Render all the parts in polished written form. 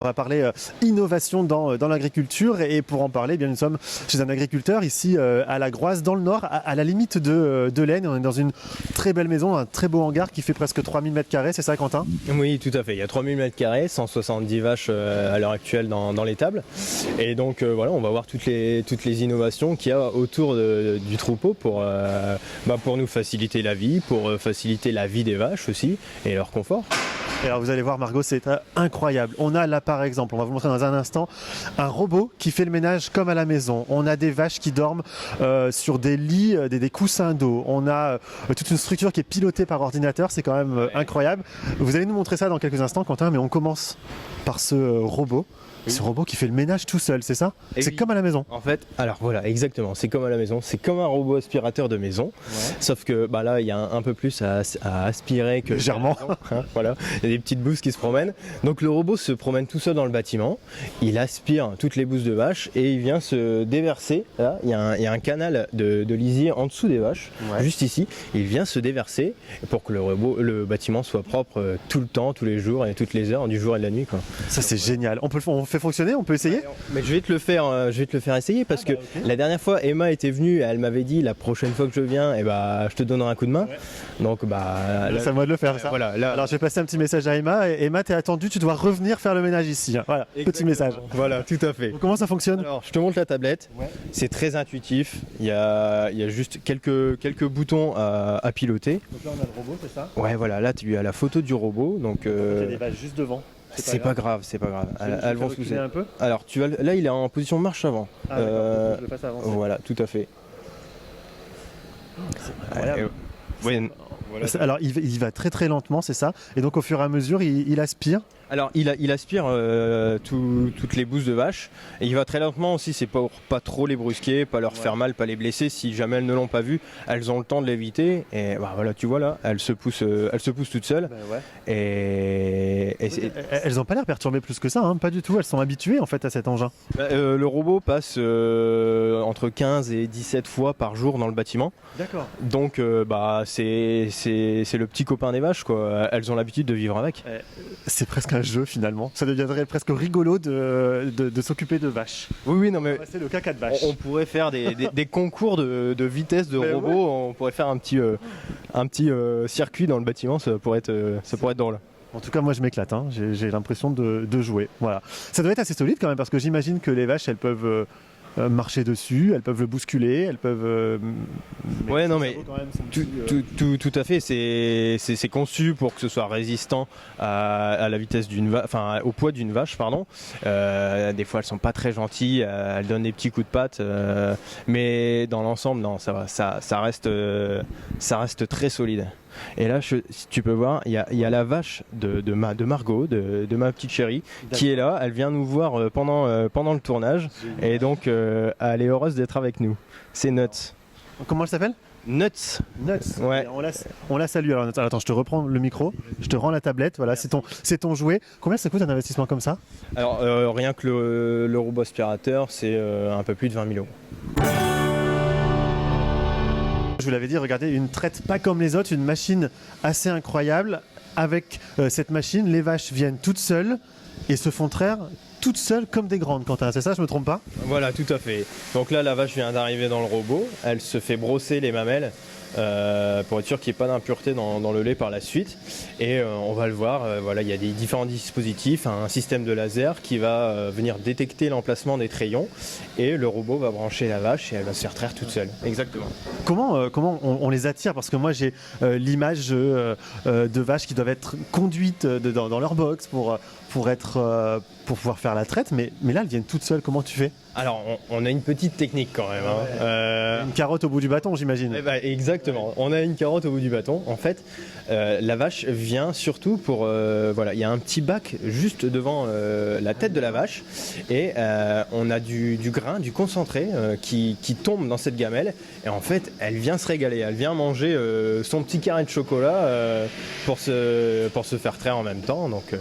On va parler innovation dans l'agriculture et pour en parler, eh bien, nous sommes chez un agriculteur ici à la Groise dans le Nord, à la limite de l'Aisne. On est dans une très belle maison, un très beau hangar qui fait presque 3000 m², c'est ça Quentin? Oui, tout à fait. Il y a 3000 m², 170 vaches à l'heure actuelle dans l'étable. Et donc voilà, on va voir toutes les innovations qu'il y a autour du troupeau pour nous faciliter la vie, pour faciliter la vie des vaches aussi et leur confort. Et alors vous allez voir Margot, c'est incroyable. On a là par exemple, on va vous montrer dans un instant, un robot qui fait le ménage comme à la maison. On a des vaches qui dorment sur des lits, des coussins d'eau. On a toute une structure qui est pilotée par ordinateur, c'est quand même incroyable. Vous allez nous montrer ça dans quelques instants Quentin, mais on commence par ce robot. Oui. Ce robot qui fait le ménage tout seul, c'est ça? C'est oui. Comme à la maison. En fait, alors voilà, exactement, c'est comme à la maison. C'est comme un robot aspirateur de maison. Ouais. Sauf que là, il y a un peu plus à aspirer que... Légèrement. Hein, voilà, il y a des petites bousses qui se promènent. Donc le robot se promène tout seul dans le bâtiment. Il aspire toutes les bousses de vaches et il vient se déverser. Là, il y a un canal de lisier en dessous des vaches, ouais. Juste ici. Il vient se déverser pour que le bâtiment soit propre tout le temps, tous les jours et toutes les heures, du jour et de la nuit, quoi. Ça, c'est génial. On fait fonctionner, on peut essayer? Mais je vais te le faire essayer parce que okay. La dernière fois Emma était venue, elle m'avait dit la prochaine fois que je viens, je te donnerai un coup de main. Ouais. Donc c'est à moi de le faire ça. Voilà, là. Alors je vais passer un petit message à Emma. Emma, t'es attendue, tu dois revenir faire le ménage ici. Voilà, exactement. Petit message. Voilà, tout à fait. Donc, comment ça fonctionne? Alors je te montre la tablette. Ouais. C'est très intuitif. Il y a juste quelques boutons à piloter. Donc là on a le robot, c'est ça? Ouais, voilà. Là tu as la photo du robot. Donc il y a des vaches juste devant. C'est pas grave, c'est pas grave. Elles vont se pousser un peu. Alors là il est en position marche avant. Ah, je le fasse avancer. Voilà, tout à fait. C'est incroyable. Oui. Voilà. Alors il va très très lentement, c'est ça. Et donc au fur et à mesure, il aspire. Alors il aspire toutes les bousses de vaches et il va très lentement aussi, c'est pour pas trop les brusquer, pas leur faire mal, pas les blesser. Si jamais elles ne l'ont pas vu, elles ont le temps de l'éviter et voilà, tu vois là, elles se poussent toutes seules. Ouais. Elles n'ont pas l'air perturbées plus que ça, hein, pas du tout. Elles sont habituées en fait à cet engin. Le robot passe entre 15 et 17 fois par jour dans le bâtiment. D'accord. Donc c'est le petit copain des vaches quoi. Elles ont l'habitude de vivre avec. C'est presque un jeu finalement. Ça deviendrait presque rigolo de s'occuper de vaches. Oui, non mais c'est le caca de vache. On pourrait faire des concours de vitesse de robots. Ouais. On pourrait faire un petit circuit dans le bâtiment. Ça pourrait être drôle. En tout cas, moi je m'éclate. Hein. J'ai l'impression de jouer. Voilà. Ça doit être assez solide quand même parce que j'imagine que les vaches, elles peuvent marcher dessus, elles peuvent le bousculer, elles peuvent... ouais, non mais tout à fait, c'est conçu pour que ce soit résistant à la vitesse au poids d'une vache, pardon. Des fois elles sont pas très gentilles, elles donnent des petits coups de patte, mais dans l'ensemble, non, ça va, ça reste très solide. Et là, si tu peux voir, il y a la vache de Margot, de ma petite chérie, qui est là. Elle vient nous voir pendant le tournage. Et donc, elle est heureuse d'être avec nous. C'est Nuts. Comment elle s'appelle? Nuts. Ouais. On la salue. Alors, attends, je te reprends le micro. Je te rends la tablette. Voilà, c'est ton jouet. Combien ça coûte un investissement comme ça? Alors, rien que le robot aspirateur, c'est un peu plus de 20 000 €. Je vous l'avais dit, regardez, une traite pas comme les autres, une machine assez incroyable. Avec cette machine, les vaches viennent toutes seules et se font traire toutes seules comme des grandes, Quentin. C'est ça, je me trompe pas? Voilà, tout à fait. Donc là, la vache vient d'arriver dans le robot. Elle se fait brosser les mamelles pour être sûr qu'il n'y ait pas d'impureté dans le lait par la suite. Et on va le voir, voilà, il y a des différents dispositifs, un système de laser qui va venir détecter l'emplacement des trayons et le robot va brancher la vache et elle va se faire traire toute seule. Exactement. Comment on les attire? Parce que moi j'ai l'image de vaches qui doivent être conduites dans leur box pour pouvoir faire la traite, mais là elles viennent toutes seules. Comment tu fais? Alors on a une petite technique quand même. Hein. Une carotte au bout du bâton, j'imagine. Exactement, on a une carotte au bout du bâton. En fait, la vache vient surtout pour... voilà, il y a un petit bac juste devant la tête de la vache et on a du grain, du concentré qui tombe dans cette gamelle et en fait elle vient se régaler, elle vient manger son petit carré de chocolat pour se faire traire en même temps. Donc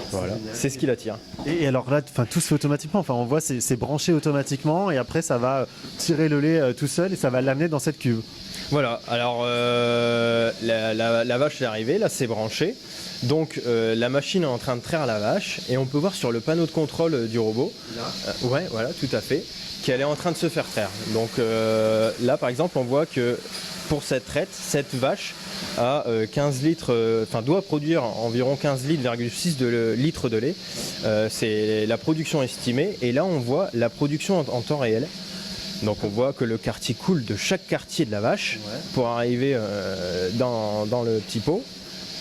voilà, c'est ce qui l'attire. Et alors là, tout se fait automatiquement. Enfin, on voit c'est branché automatiquement et après ça va tirer le lait tout seul et ça va l'amener dans cette cuve. Voilà, alors la vache est arrivée, là c'est branché. Donc la machine est en train de traire la vache et on peut voir sur le panneau de contrôle du robot, ouais, voilà, tout à fait, qu'elle est en train de se faire traire. Donc là par exemple on voit que pour cette traite, cette vache a 15 litres, doit produire environ 15,6 litres de lait. C'est la production estimée et là on voit la production en temps réel. Donc on voit que le quartier coule de chaque quartier de la vache pour arriver dans le petit pot.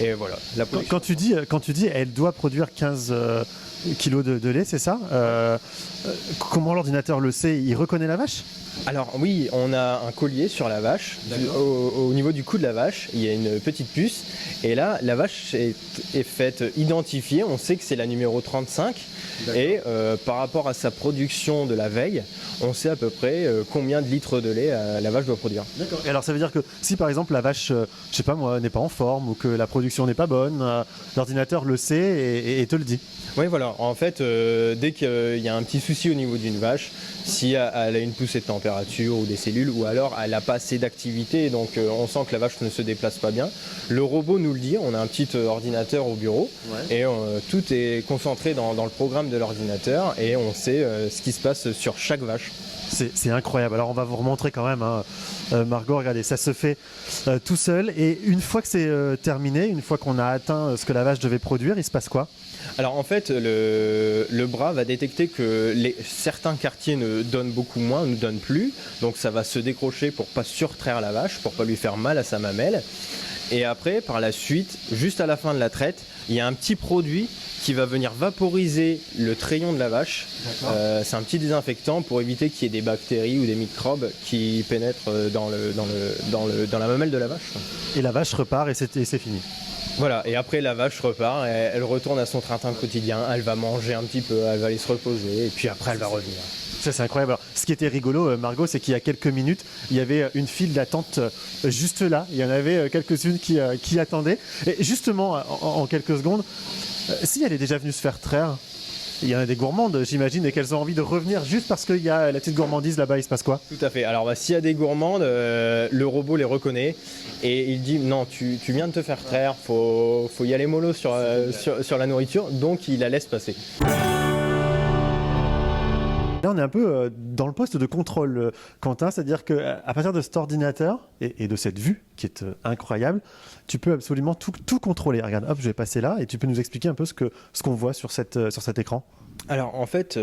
Et voilà. Quand tu dis elle doit produire 15 kilos de lait, c'est ça comment l'ordinateur le sait? Il reconnaît la vache? Alors oui, on a un collier sur la vache. Au niveau du cou de la vache, il y a une petite puce. Et là, la vache est faite identifiée. On sait que c'est la numéro 35. Et par rapport à sa production de la veille, on sait à peu près combien de litres de lait la vache doit produire. D'accord. Et alors ça veut dire que si par exemple la vache, je sais pas moi, n'est pas en forme ou que la production n'est pas bonne, l'ordinateur le sait et te le dit. Oui, voilà. En fait, dès qu'il y a un petit souci au niveau d'une vache, si elle a une poussée de température ou des cellules, ou alors elle n'a pas assez d'activité, donc on sent que la vache ne se déplace pas bien, le robot nous le dit. On a un petit ordinateur au bureau et tout est concentré dans le programme de l'ordinateur et on sait ce qui se passe sur chaque vache. C'est incroyable. Alors on va vous remontrer quand même, hein. Margot, regardez, ça se fait tout seul. Et une fois que c'est terminé, une fois qu'on a atteint ce que la vache devait produire, il se passe quoi? Alors en fait, le bras va détecter que certains quartiers ne donnent beaucoup moins, ne donnent plus. Donc ça va se décrocher pour pas surtraire la vache, pour pas lui faire mal à sa mamelle. Et après, par la suite, juste à la fin de la traite, il y a un petit produit qui va venir vaporiser le treillon de la vache. C'est un petit désinfectant pour éviter qu'il y ait des bactéries ou des microbes qui pénètrent dans la mamelle de la vache. Et la vache repart et c'est fini. Voilà, et après la vache repart, elle retourne à son train-train quotidien, elle va manger un petit peu, elle va aller se reposer et puis après elle va revenir. Ça c'est incroyable. Alors, ce qui était rigolo, Margot, c'est qu'il y a quelques minutes, il y avait une file d'attente juste là. Il y en avait quelques-unes qui attendaient. Et justement, en quelques secondes, si elle est déjà venue se faire traire, il y en a des gourmandes, j'imagine, et qu'elles ont envie de revenir juste parce qu'il y a la petite gourmandise là-bas, il se passe quoi? Tout à fait. Alors s'il y a des gourmandes, le robot les reconnaît et il dit non, tu viens de te faire traire, faut y aller mollo sur la nourriture, donc il la laisse passer. Là, on est un peu dans le poste de contrôle, Quentin, c'est-à-dire qu'à partir de cet ordinateur et de cette vue qui est incroyable, tu peux absolument tout contrôler. Regarde, hop, je vais passer là et tu peux nous expliquer un peu ce qu'on voit sur cet écran. Alors en fait,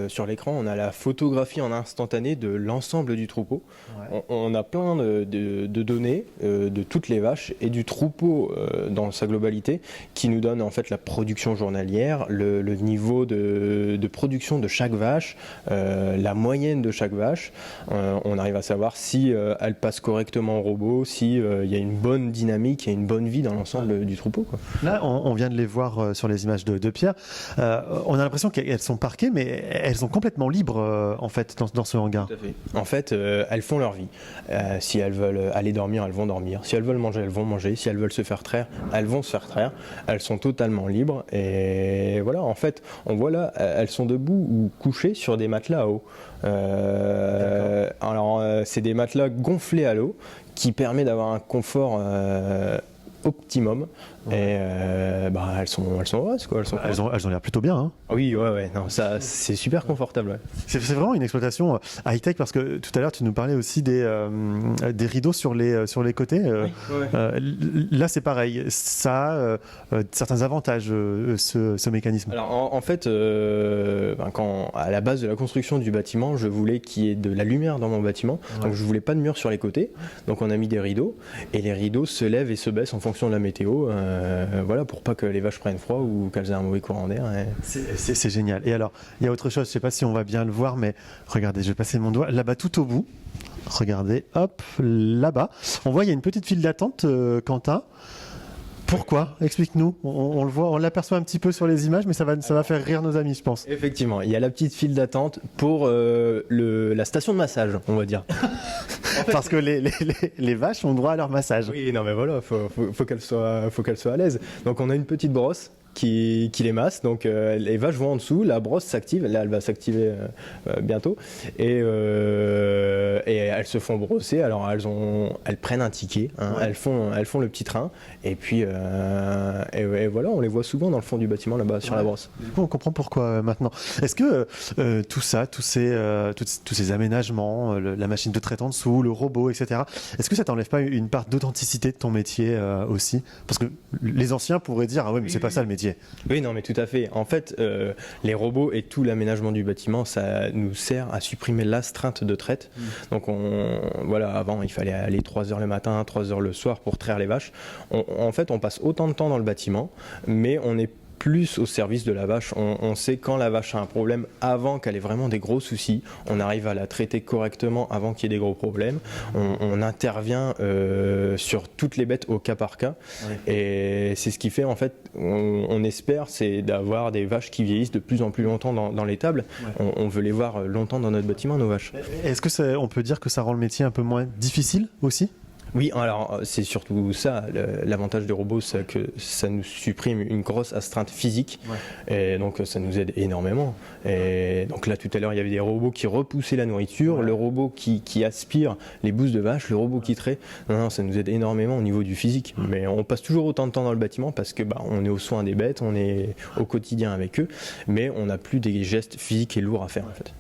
sur l'écran, on a la photographie en instantané de l'ensemble du troupeau. Ouais. On a plein de données de toutes les vaches et du troupeau dans sa globalité qui nous donne en fait la production journalière, le niveau de production de chaque vache, la moyenne de chaque vache. On arrive à savoir si elle passe correctement au robot, si il y a une bonne dynamique et une bonne vie dans l'ensemble du troupeau, quoi. Là, on vient de les voir sur les images de Pierre. On a l'impression qu'elles sont parquées, mais elles sont complètement libres en fait dans ce hangar. Tout à fait. En fait, elles font leur vie. Si elles veulent aller dormir, elles vont dormir. Si elles veulent manger, elles vont manger. Si elles veulent se faire traire, elles vont se faire traire. Elles sont totalement libres. Et voilà, en fait, on voit là, elles sont debout ou couchées sur des matelas à eau. Alors, c'est des matelas gonflés à l'eau qui permet d'avoir un confort optimum. Et elles sont heureuses, quoi. Elles ont l'air plutôt bien, hein. Oui, ouais, non, ça c'est super confortable. Ouais. C'est vraiment une exploitation high-tech parce que tout à l'heure tu nous parlais aussi des rideaux sur les côtés. Là c'est pareil, ça a certains avantages ce mécanisme. Alors en fait, quand à la base de la construction du bâtiment, je voulais qu'il y ait de la lumière dans mon bâtiment, donc je voulais pas de mur sur les côtés, donc on a mis des rideaux et les rideaux se lèvent et se baissent en fonction de la météo. Voilà, pour pas que les vaches prennent froid ou qu'elles aient un mauvais courant d'air. C'est génial. Et alors, il y a autre chose, je sais pas si on va bien le voir, mais regardez, je vais passer mon doigt là-bas tout au bout. Regardez, hop, là-bas. On voit, il y a une petite file d'attente, Quentin. Pourquoi? Explique-nous. On le voit, on l'aperçoit un petit peu sur les images, mais ça va faire rire nos amis, je pense. Effectivement, il y a la petite file d'attente pour la station de massage, on va dire. En fait, parce que les vaches ont droit à leur massage. Oui, non mais voilà, faut qu'elles soient à l'aise. Donc on a une petite brosse qui les massent. Donc les vaches vont en dessous, la brosse s'active, là elle va s'activer bientôt, et elles se font brosser. Alors elles prennent un ticket, hein, elles font le petit train, et puis et voilà, on les voit souvent dans le fond du bâtiment là-bas sur la brosse. Du coup, on comprend pourquoi maintenant. Est-ce que tout ça, tous ces aménagements, la machine de traite en dessous, le robot, etc., est-ce que ça t'enlève pas une part d'authenticité de ton métier aussi? Parce que les anciens pourraient dire, ah ouais, mais c'est pas ça le métier. Oui, non, mais tout à fait. En fait, les robots et tout l'aménagement du bâtiment, ça nous sert à supprimer l'astreinte de traite. Donc, voilà, avant, il fallait aller 3 heures le matin, 3 heures le soir pour traire les vaches. En fait, on passe autant de temps dans le bâtiment, mais on est plus au service de la vache. On sait quand la vache a un problème avant qu'elle ait vraiment des gros soucis. On arrive à la traiter correctement avant qu'il y ait des gros problèmes. On intervient sur toutes les bêtes au cas par cas. Ouais. Et c'est ce qui fait, en fait, on espère, c'est d'avoir des vaches qui vieillissent de plus en plus longtemps dans l'étable. Ouais. On veut les voir longtemps dans notre bâtiment, nos vaches. Est-ce que on peut dire que ça rend le métier un peu moins difficile aussi ? Oui, alors c'est surtout ça, l'avantage des robots, c'est que ça nous supprime une grosse astreinte physique, et donc ça nous aide énormément. Et donc là, tout à l'heure, il y avait des robots qui repoussaient la nourriture, le robot qui aspire les bousses de vache, le robot qui traite. Non, ça nous aide énormément au niveau du physique. Mais on passe toujours autant de temps dans le bâtiment parce que on est aux soins des bêtes, on est au quotidien avec eux, mais on n'a plus des gestes physiques et lourds à faire en fait.